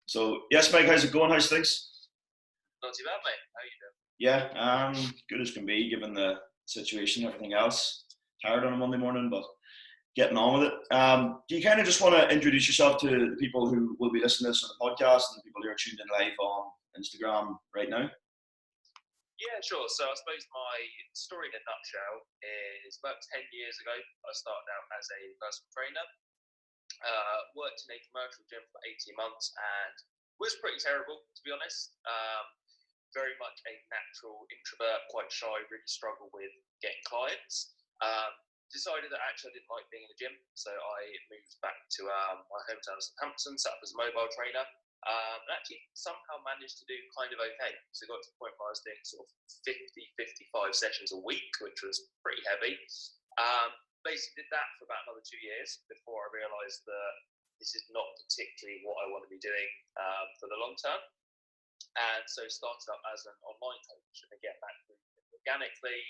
So, yes, Mike, how's it going? How's things? Not too bad, mate. How you doing? Yeah, good as can be given the situation and everything else. Tired on a Monday morning, but getting on with it. Do you kind of just want to introduce yourself to the people who will be listening to this on the podcast and the people who are tuned in live on Instagram right now? Yeah, sure. So I suppose my story in a nutshell is about 10 years ago, I started out as a personal trainer, worked in a commercial gym for 18 months and was pretty terrible, to be honest. Very much a natural introvert, quite shy, really struggled with getting clients. Decided that actually I didn't like being in the gym, so I moved back to my hometown of Southampton, set up as a mobile trainer, and actually somehow managed to do kind of okay. So I got to the point where I was doing sort of 50, 55 sessions a week, which was pretty heavy. Basically did that for about another 2 years before I realised that this is not particularly what I want to be doing for the long term. And so started up as an online coach, and again that grew organically.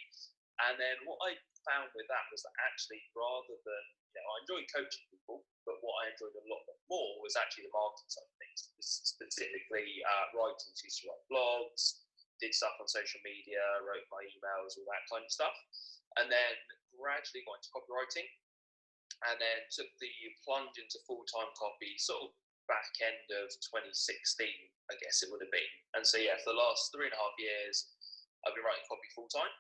And then what I found with that was that actually, rather than I enjoyed coaching people, but what I enjoyed a lot more was actually the marketing side of things, specifically writing. So used to write blogs, did stuff on social media, wrote my emails, all that kind of stuff, and then gradually got into copywriting, and then took the plunge into full-time copy sort of back end of 2016, I guess it would have been. And so yeah, for the last 3.5 years, I've been writing copy full-time.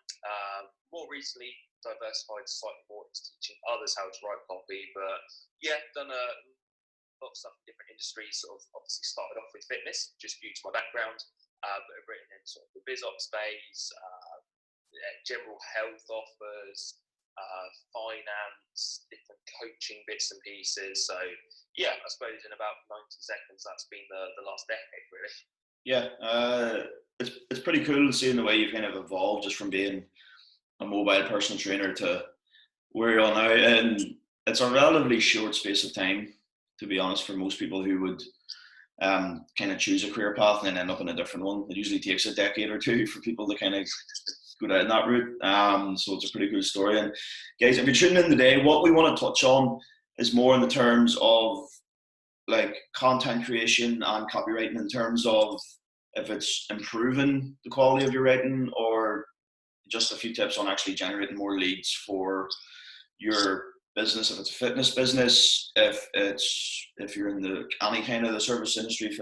More recently, diversified slightly more into teaching others how to write copy. But yeah, done a lot of stuff in different industries. Sort of obviously started off with fitness, just due to my background, but I've written in sort of the biz ops space, general health offers, finance, different coaching bits and pieces. So yeah, I suppose in about 90 seconds, that's been the last decade, really. Yeah, it's pretty cool seeing the way you've kind of evolved just from being a mobile personal trainer to where you're now. And it's a relatively short space of time, to be honest, for most people who would kind of choose a career path and then end up in a different one. It usually takes a decade or two for people to kind of go down that route. So it's a pretty cool story. And guys, if you're tuning in today, what we want to touch on is more in the terms of like content creation and copywriting, in terms of if it's improving the quality of your writing, or just a few tips on actually generating more leads for your business. If it's a fitness business, if you're in the any kind of the service industry,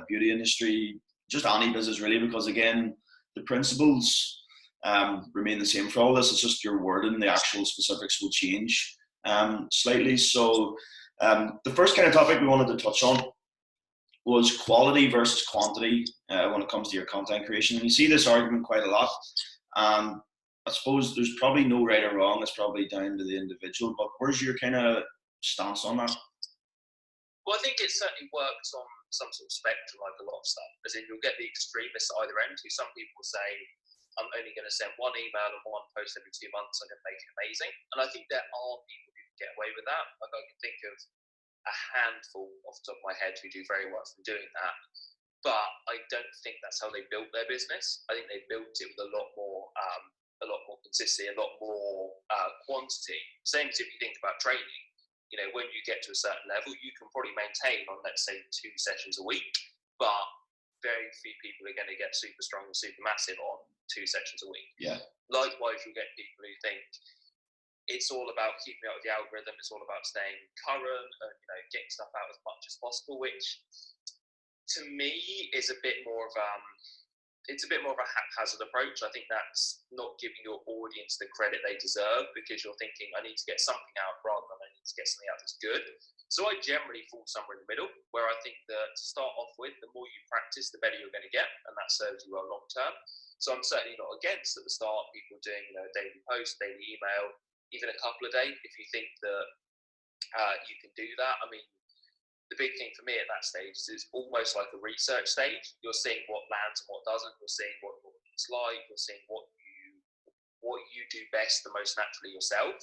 beauty industry, just any business really, because again, the principles remain the same for all this. It's just your wording, the actual specifics will change slightly. So the first kind of topic we wanted to touch on was quality versus quantity when it comes to your content creation. And you see this argument quite a lot. I suppose there's probably no right or wrong. It's probably down to the individual. But where's your kind of stance on that? Well, I think it certainly works on some sort of spectrum, like a lot of stuff. As in, you'll get the extremists at either end, who some people say, I'm only going to send one email and one post every 2 months, I'm going to make it amazing. And I think there are people who can get away with that. Like I can think of a handful off the top of my head who do very well from doing that. But I don't think that's how they built their business. I think they built it with a lot more consistency, a lot more quantity. Same as if you think about training. When you get to a certain level, you can probably maintain on, let's say, 2 sessions a week, but very few people are going to get super strong and super massive on 2 sessions a week. Yeah. Likewise, you'll get people who think it's all about keeping up with the algorithm. It's all about staying current and getting stuff out as much as possible, which to me is a bit more of a haphazard approach. I think that's not giving your audience the credit they deserve, because you're thinking, I need to get something out rather than I need to get something out that's good. So I generally fall somewhere in the middle, where I think that to start off with, the more you practice, the better you're going to get, and that serves you well long term. So I'm certainly not against at the start people doing a daily post, daily email, even a couple a day, if you think that you can do that. I mean, the big thing for me at that stage is it's almost like a research stage. You're seeing what lands and what doesn't. You're seeing what it's like. You're seeing what you do best the most naturally yourself.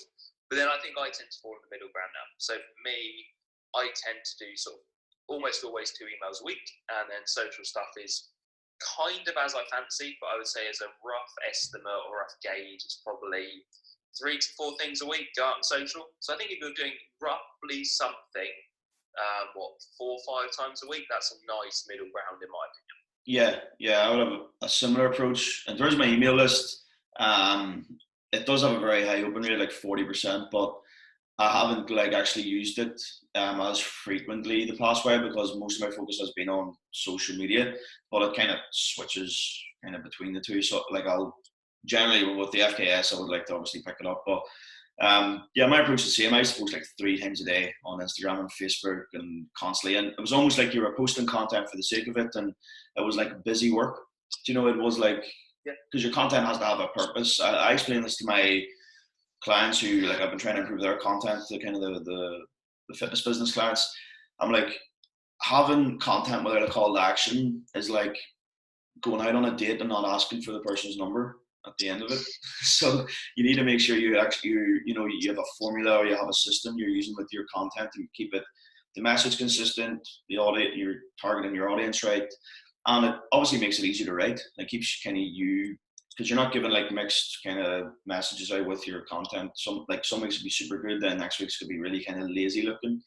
But then I think I tend to fall in the middle ground now. So for me, I tend to do sort of almost always 2 emails a week, and then social stuff is kind of as I fancy, but I would say as a rough estimate or rough gauge, it's probably 3 to 4 things a week go out on social. So I think if you're doing roughly something what, 4 or 5 times a week. That's a nice middle ground in my opinion. Yeah, I would have a similar approach. In terms of my email list, it does have a very high open rate, like 40%, but I haven't like actually used it as frequently the past while because most of my focus has been on social media, but it kind of switches kind of between the two. So like I'll generally with the FKS, I would like to obviously pick it up, but yeah, my approach is the same. I used to post like 3 times a day on Instagram and Facebook and constantly, and it was almost like you were posting content for the sake of it, and it was like busy work. Do you know, it was like because your content has to have a purpose. I explain this to my clients who like I've been trying to improve their content, the kind of the fitness business clients. I'm like having content without a call to action is like going out on a date and not asking for the person's number at the end of it. So you need to make sure you actually you have a formula or you have a system you're using with your content to keep it the message consistent, the audience you're targeting your audience right, and it obviously makes it easier to write. It keeps kind of you because you're not giving like mixed kind of messages out with your content. Some weeks could be super good, then next week's could be really kind of lazy looking.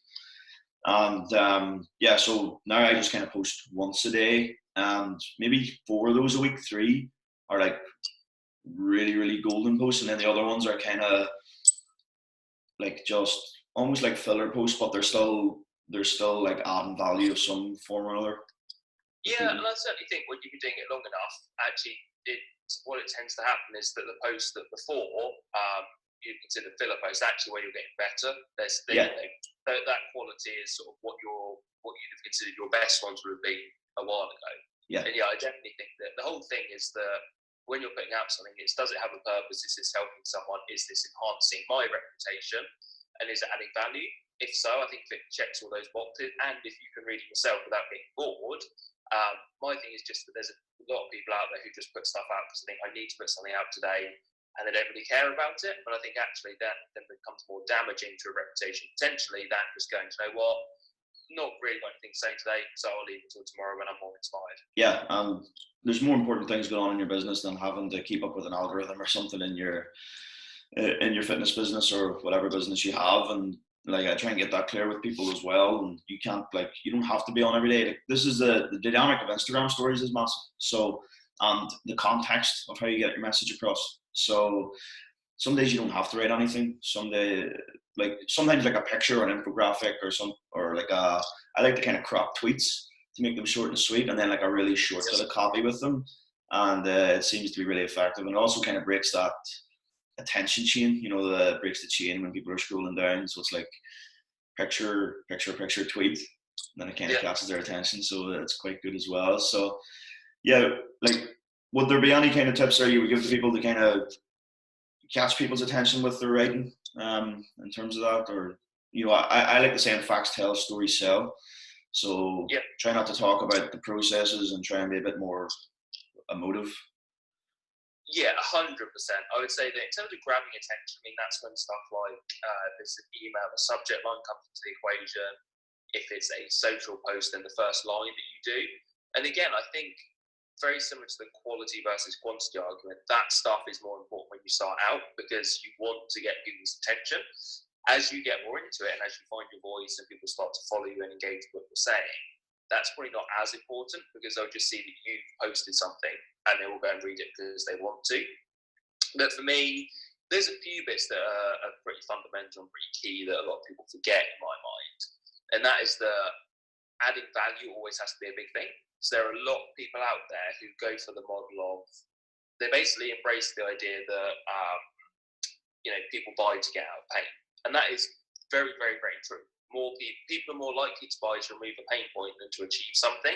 And yeah, so now I just kind of post once a day, and maybe 4 of those a week, 3 are like really, really golden posts, and then the other ones are kind of like just almost like filler posts, but they're still like adding value of some form or other. Yeah, and I certainly think when you've been doing it long enough, actually, what it tends to happen is that the posts that before you consider filler posts, actually where you're getting better. That quality is sort of what you'd have considered your best ones would have been a while ago. Yeah. And yeah, I definitely think that the whole thing is that when you're putting out something, does it have a purpose? Is this helping someone? Is this enhancing my reputation? And is it adding value? If so, I think if it checks all those boxes, and if you can read it yourself without getting bored, my thing is just that there's a lot of people out there who just put stuff out because they think I need to put something out today, and they don't really care about it. But I think actually that then becomes more damaging to a reputation potentially than just going, you know what, not really got anything to say today, so I'll leave it till tomorrow when I'm more inspired. Yeah, there's more important things going on in your business than having to keep up with an algorithm or something in your fitness business or whatever business you have. And like I try and get that clear with people as well. And you don't have to be on every day. Like, this is the dynamic of Instagram stories is massive. So, and the context of how you get your message across. So some days you don't have to write anything. Sometimes like a picture or an infographic I like to kind of crop tweets to make them short and sweet, and then like a really short bit of copy with them. And it seems to be really effective. And it also kind of breaks that attention chain, breaks the chain when people are scrolling down. So it's like picture, tweet, and then it kind of catches their attention. So it's quite good as well. So yeah, like, would there be any kind of tips there you would give to people to kind of catch people's attention with their writing in terms of that? Or, I like the saying facts tell, stories sell. So try not to talk about the processes and try and be a bit more emotive. Yeah, 100%. I would say that in terms of grabbing attention, I mean, that's when stuff like there's an email, a subject line comes into the equation. If it's a social post, then the first line that you do. And again, I think very similar to the quality versus quantity argument, that stuff is more important when you start out because you want to get people's attention. As you get more into it and as you find your voice and people start to follow you and engage with what you're saying, that's probably not as important because they'll just see that you've posted something and they will go and read it because they want to. But for me, there's a few bits that are pretty fundamental and pretty key that a lot of people forget in my mind. And that is that adding value always has to be a big thing. So there are a lot of people out there who go for the model of, they basically embrace the idea that, people buy to get out of pain. And that is very, very, very true. More people are more likely to buy to remove a pain point than to achieve something.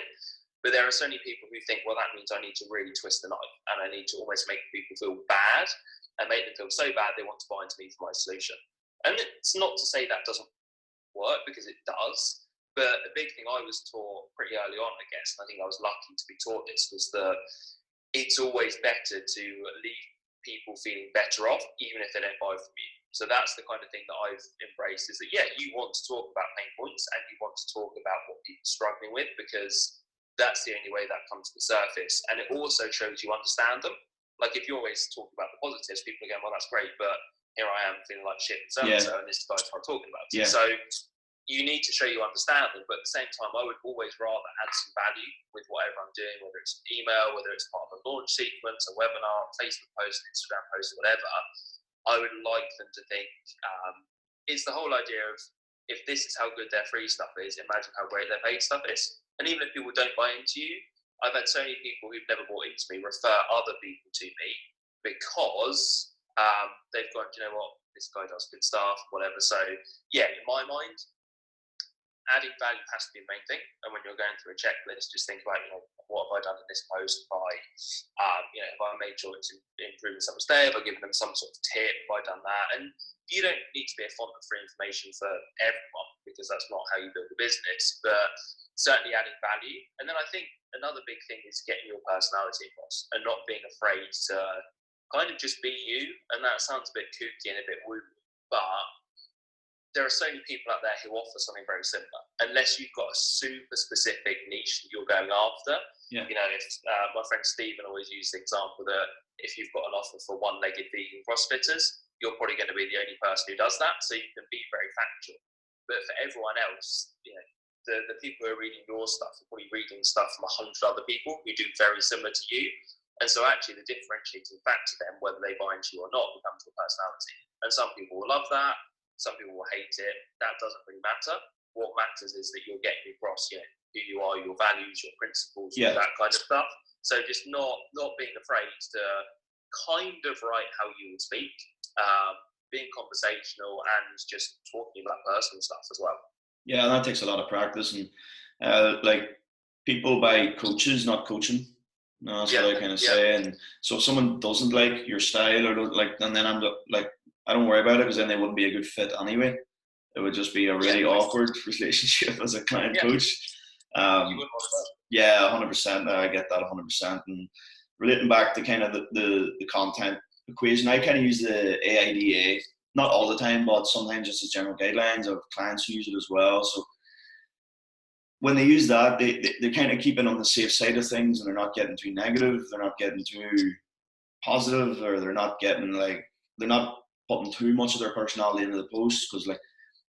But there are so many people who think, well, that means I need to really twist the knife and I need to almost make people feel bad and make them feel so bad they want to buy into me for my solution. And it's not to say that doesn't work, because it does. But a big thing I was taught pretty early on, I guess, and I think I was lucky to be taught this, was that it's always better to leave people feeling better off, even if they don't buy from you. So that's the kind of thing that I've embraced, is that, you want to talk about pain points and you want to talk about what people are struggling with, because that's the only way that comes to the surface. And it also shows you understand them. Like, if you always talk about the positives, people are going, well, that's great, but here I am feeling like shit and so and this guy's not talking about it. So you need to show you understand them, but at the same time, I would always rather add some value with whatever I'm doing, whether it's an email, whether it's part of a launch sequence, a webinar, Facebook post, Instagram post, whatever. I would like them to think, it's the whole idea of, if this is how good their free stuff is, imagine how great their paid stuff is. And even if people don't buy into you, I've had so many people who've never bought into me refer other people to me because they've gone, you know what, this guy does good stuff, whatever. So yeah, in my mind, adding value has to be the main thing. And when you're going through a checklist, just think about, what have I done in this post? Have I made sure it's improving someone's day? Have I given them some sort of tip? Have I done that? And you don't need to be a font of free information for everyone, because that's not how you build a business, but certainly adding value. And then I think another big thing is getting your personality across and not being afraid to kind of just be you. And that sounds a bit kooky and a bit woo, but there are so many people out there who offer something very similar, unless you've got a super specific niche that you're going after. Yeah. If my friend Stephen always used the example that if you've got an offer for one-legged vegan CrossFitters, you're probably going to be the only person who does that. So you can be very factual. But for everyone else, the people who are reading your stuff are probably reading stuff from 100 other people who do very similar to you. And so actually the differentiating factor then, whether they buy into you or not, becomes your personality. And some people will love that. Some people will hate it. That doesn't really matter. What matters is that you're getting across, who you are, your values, your principles, that kind of stuff. So just not being afraid to kind of write how you would speak, being conversational, and just talking about personal stuff as well. Yeah, that takes a lot of practice, and people buy coaches, not coaching. No, that's what I kind of say. And so if someone doesn't like your style or and then I'm like, I don't worry about it, because then they wouldn't be a good fit anyway. It would just be a really awkward relationship as a client coach. Yeah, 100%. I get that 100%. And relating back to kind of the content equation, I kind of use the AIDA, not all the time, but sometimes just as general guidelines. Of clients who use it as well. So when they use that, they're kind of keeping on the safe side of things, and they're not getting too negative. They're not getting too positive, or they're not putting too much of their personality into the post, because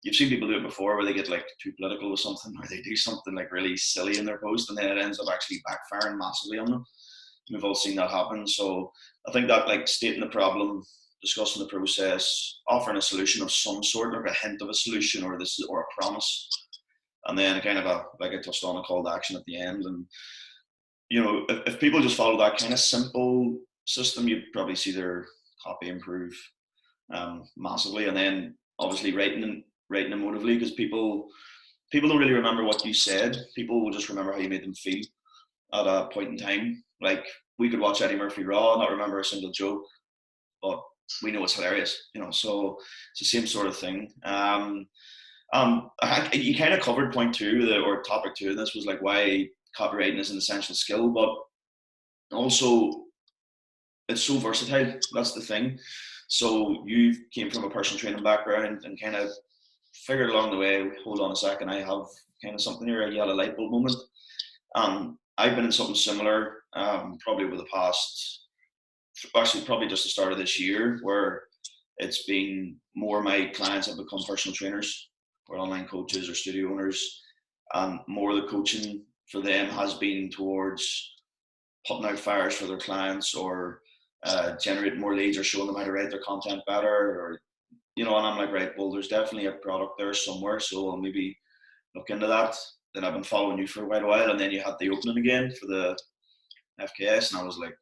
you've seen people do it before, where they get too political with something, or they do something really silly in their post, and then it ends up actually backfiring massively on them. We've all seen that happen. So I think that stating the problem, discussing the process, offering a solution of some sort, or a hint of a solution, or a promise, and then kind of like I touched on, a call to action at the end. And if people just follow that kind of simple system, you'd probably see their copy improve massively. And then obviously writing emotively, because people don't really remember what you said. People will just remember how you made them feel at a point in time. We could watch Eddie Murphy Raw, not remember a single joke, but we know it's hilarious, so it's the same sort of thing. You kind of covered point 2, or topic 2, and this was why copywriting is an essential skill, but also it's so versatile. That's the thing. So you came from a personal training background and kind of figured along the way, hold on a second, I have kind of something here, you had a light bulb moment. I've been in something similar, probably over the past, actually probably just the start of this year, where it's been more my clients have become personal trainers, or online coaches, or studio owners, and more of the coaching for them has been towards putting out fires for their clients, or generating more leads, or showing them how to write their content better, or and I'm like, right, well, there's definitely a product there somewhere, so I'll maybe look into that. Then I've been following you for quite a while, and then you had the opening again for the FKS, and I was like,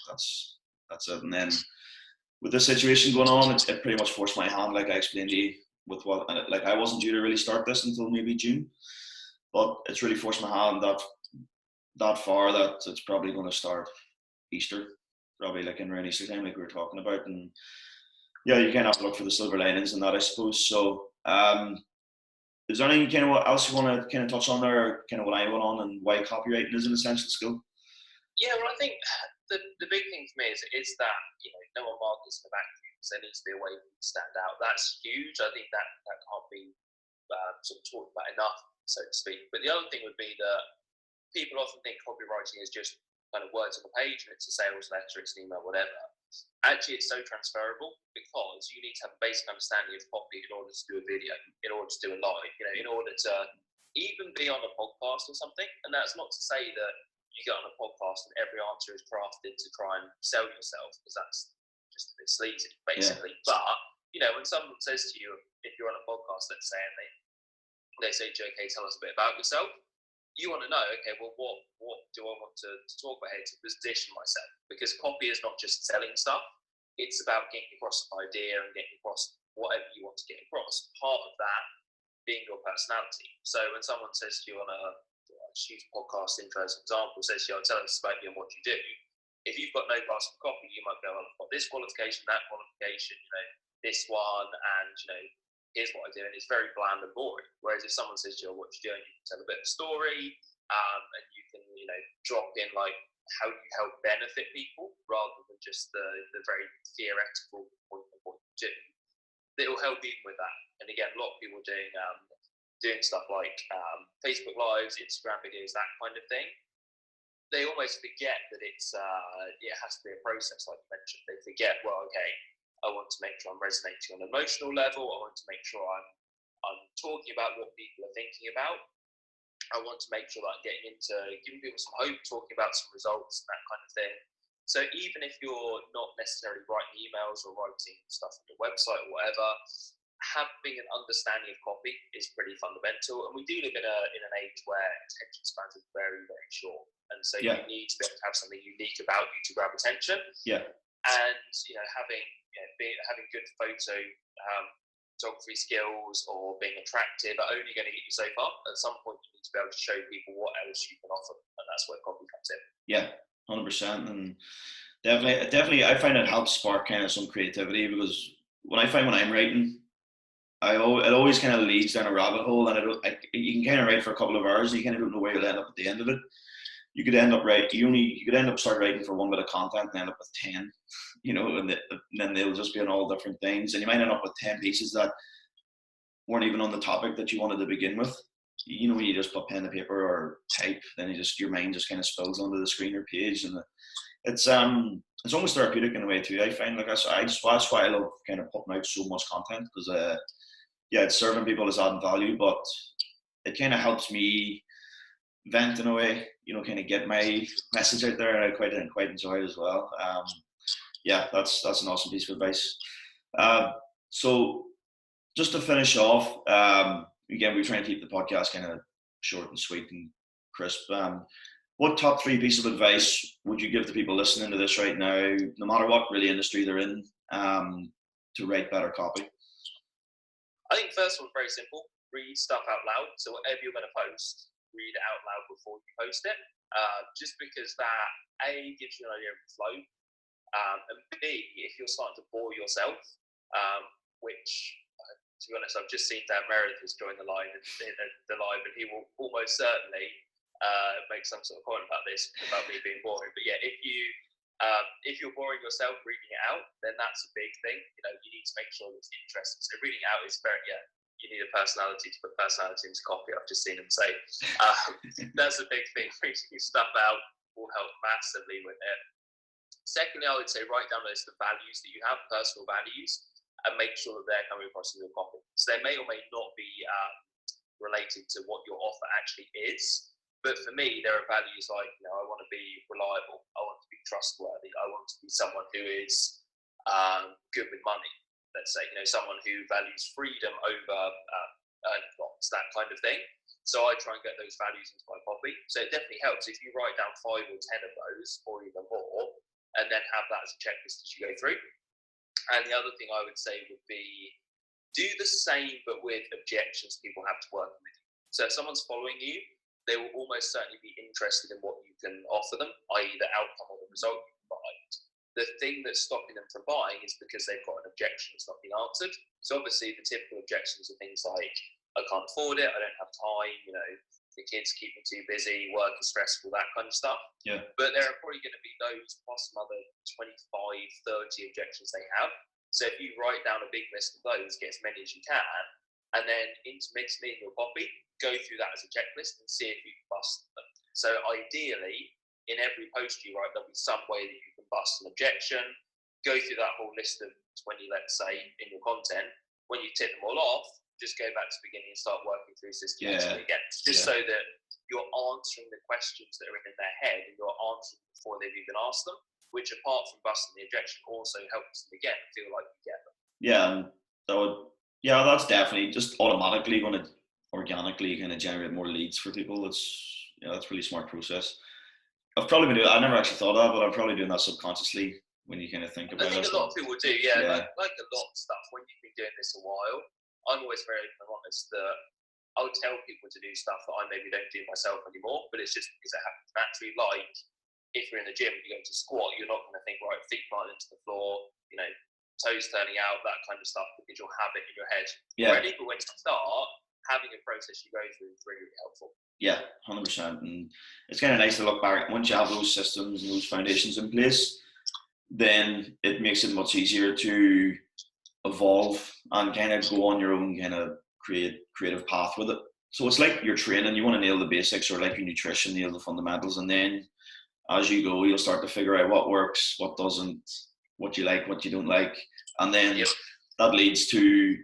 that's it. And then with this situation going on, it pretty much forced my hand, like I explained to you, with what, I wasn't due to really start this until maybe June, but it's really forced my hand that far that it's probably going to start Easter, probably in around Easter time, like we were talking about. And yeah, you kind of have to look for the silver linings in that, I suppose. So is there anything kind of what else you want to kind of touch on there, or kind of what I went on, and why copywriting is an essential skill? Yeah, well, I think the big thing for me is that no one markets in a vacuum, so there needs to be a way to stand out. That's huge. I think that can't be sort of talked about enough, so to speak. But the other thing would be that people often think copywriting is just kind of words on the page, and it's a sales letter, it's an email, whatever. Actually, it's so transferable because you need to have a basic understanding of copy in order to do a video, in order to do a live, in order to even be on a podcast or something. And that's not to say that you get on a podcast and every answer is crafted to try and sell yourself, because that's just a bit sleazy, basically. Yeah. But, when someone says to you, if you're on a podcast, let's say, and they say to you, okay, tell us a bit about yourself, you want to know, okay, well, what do I want to talk about here to position myself? Because copy is not just selling stuff. It's about getting across an idea and getting across whatever you want to get across. Part of that being your personality. So when someone says to you on a huge podcast intro, as an example, says to you, tell us about you and what you do. If you've got no grasp of copy, you might go, well, I've got this qualification, that qualification, this one, and, here's what I do, and it's very bland and boring. Whereas if someone says to you, what you do, and you can tell a bit of a story, and you can, drop in like how you help benefit people rather than just the very theoretical point of what you do, it will help even with that. And again, a lot of people doing stuff like Facebook Lives, Instagram videos, that kind of thing. They almost forget that it has to be a process, like you mentioned. They forget, well, okay, I want to make sure I'm resonating on an emotional level. I want to make sure I'm talking about what people are thinking about. I want to make sure that I'm getting into giving people some hope, talking about some results and that kind of thing. So even if you're not necessarily writing emails or writing stuff on your website or whatever, having an understanding of copy is pretty fundamental. And we do live in an age where attention spans are very, very short. And so you need to be able to have something unique about you to grab attention. Yeah. And having good photography skills or being attractive are only going to get you so far. At some point, you need to be able to show people what else you can offer, and that's where copy comes in. Yeah, 100%. And definitely, I find it helps spark kind of some creativity, because when I'm writing, it always kind of leads down a rabbit hole, and you can kind of write for a couple of hours, and you kind of don't know where you'll end up at the end of it. You could end up start writing for one bit of content and end up with 10, and then they'll just be on all different things, and you might end up with 10 pieces that weren't even on the topic that you wanted to begin with. When you just put pen to paper or type, then your mind just kind of spills onto the screen or page, and it's almost therapeutic in a way too. I find that's why I love kind of putting out so much content, because it's serving people, it's adding value, but it kind of helps me vent in a way, kind of get my message out there, and I quite enjoy it as well. That's an awesome piece of advice. So just to finish off, again, we try and keep the podcast kind of short and sweet and crisp. What top 3 pieces of advice would you give to people listening to this right now, no matter what really industry they're in, to write better copy? I think first one, very simple: read stuff out loud. So whatever you're going to post, read it out loud before you post it, just because that A, gives you an idea of the flow, and B, if you're starting to bore yourself, which to be honest, I've just seen Dan Meredith has joined the live, and he will almost certainly make some sort of comment about this, about me being boring. But yeah, if you're boring yourself reading it out, then that's a big thing. You need to make sure it's interesting. So reading it out is you need a personality to put personality into copy. I've just seen him say. That's a big thing. Reading stuff out will help massively with it. Secondly, I would say write down those the values that you have, personal values, and make sure that they're coming across in your copy. So they may or may not be related to what your offer actually is. But for me, there are values like, I want to be reliable. I want to be trustworthy. I want to be someone who is good with money. Let's say, someone who values freedom over earning lots, that kind of thing. So I try and get those values into my copy. So it definitely helps if you write down 5 or 10 of those, or even more, and then have that as a checklist as you go through. And the other thing I would say would be, do the same, but with objections people have to work with you. So if someone's following you, they will almost certainly be interested in what you can offer them, i.e. the outcome or the result you provide. The thing that's stopping them from buying is because they've got an objection that's not been answered. So obviously the typical objections are things like, I can't afford it, I don't have time, the kids keep me too busy, work is stressful, that kind of stuff. Yeah. But there are probably going to be those plus some other 25, 30 objections they have. So if you write down a big list of those, get as many as you can, and then intermix them in your copy, go through that as a checklist and see if you can bust them. So ideally, in every post you write, there'll be some way that you can bust an objection. Go through that whole list of 20, let's say, in your content. When you tick them all off, just go back to the beginning and start working through systematically again. Just so that you're answering the questions that are in their head and you're answering before they've even asked them, which apart from busting the objection also helps them again feel like you get them. That's definitely just automatically going to organically kind of generate more leads for people. That's really smart process. I've probably been doing, I never actually thought of that, but I'm probably doing that subconsciously when you kind of think about it. I think a lot of people do, like a lot of stuff. When you've been doing this a while, I'm always very honest that I'll tell people to do stuff that I maybe don't do myself anymore, but it's just because it happens naturally. Like if you're in the gym, you go to squat, you're not going to think, right, feet planted into the floor, toes turning out, that kind of stuff, because you'll have it in your head already. But when you start, having a process you go through is really, really helpful. Yeah, 100%. And it's kind of nice to look back. Once you have those systems and those foundations in place, then it makes it much easier to evolve and kind of go on your own kind of creative path with it. So it's like your training. You want to nail the basics, or like your nutrition, nail the fundamentals, and then as you go, you'll start to figure out what works, what doesn't, what you like, what you don't like, and then that leads to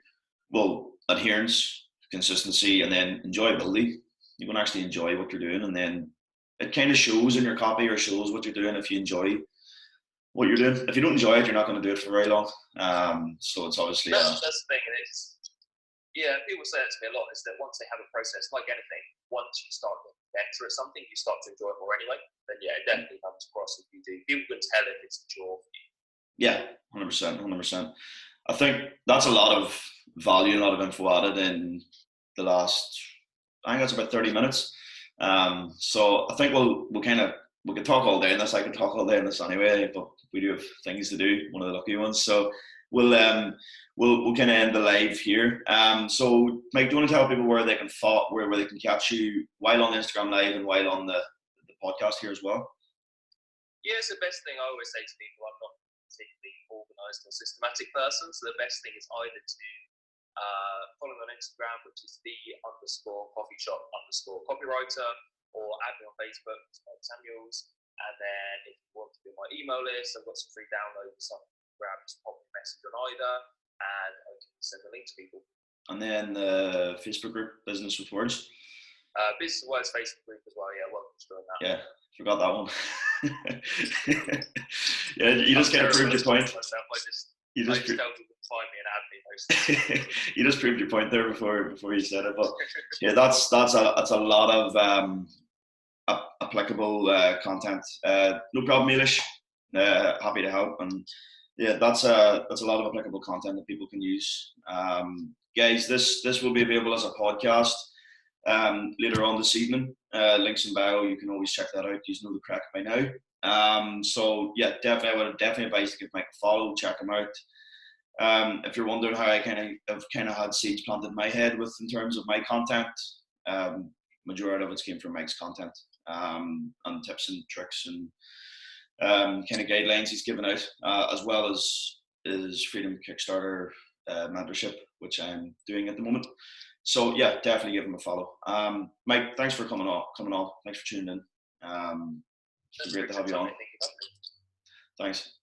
adherence, consistency, and then enjoyability. You can actually enjoy what you're doing, and then it kind of shows in your copy, or shows what you're doing if you enjoy what you're doing. If you don't enjoy it, you're not going to do it for very long. So it's obviously that's the thing. People say it to me a lot, is that once they have a process, like anything, once you start getting better at something, you start to enjoy it more anyway. Then it definitely comes across if you do. People can tell if it's a chore for you. Yeah, 100%. I think that's a lot of value, a lot of info added in the last, I think that's about 30 minutes. So I think we could talk all day on this. I could talk all day on this anyway, but we do have things to do, one of the lucky ones. So we'll kind of end the live here. So Mike, do you want to tell people where they can catch you while on Instagram Live and while on the podcast here as well? Yeah, it's the best thing I always say to people. I'm not particularly organised or systematic person, so the best thing is either to follow me on Instagram, which is the_coffeeshop_copywriter, or add me on Facebook, Samuels. And then if you want to be on my email list, I've got some free downloads, so grab, just pop me a message on either, and I can send the link to people. And then the Facebook group, Business with Words. Business with Words Facebook group as well. Yeah, welcome to join that. Yeah, forgot that one. Yeah, you just kind of proved your point. You just tell people to find me and add me most. You just proved your point there before you said it. But yeah, that's a lot of applicable content. No problem, Eilish. Happy to help. And yeah, that's a lot of applicable content that people can use. Guys, this will be available as a podcast later on this evening. Links in bio. You can always check that out. You know the crack by now. So yeah, I would definitely advise to give Mike a follow. Check him out. If you're wondering how I kind of had seeds planted in my head in terms of my content, majority of it came from Mike's content, and tips and tricks and kind of guidelines he's given out, as well as his Freedom Kickstarter mentorship, which I'm doing at the moment. So yeah, definitely give him a follow. Mike, thanks for coming on. Thanks for tuning in. It's great to have you on. Thanks.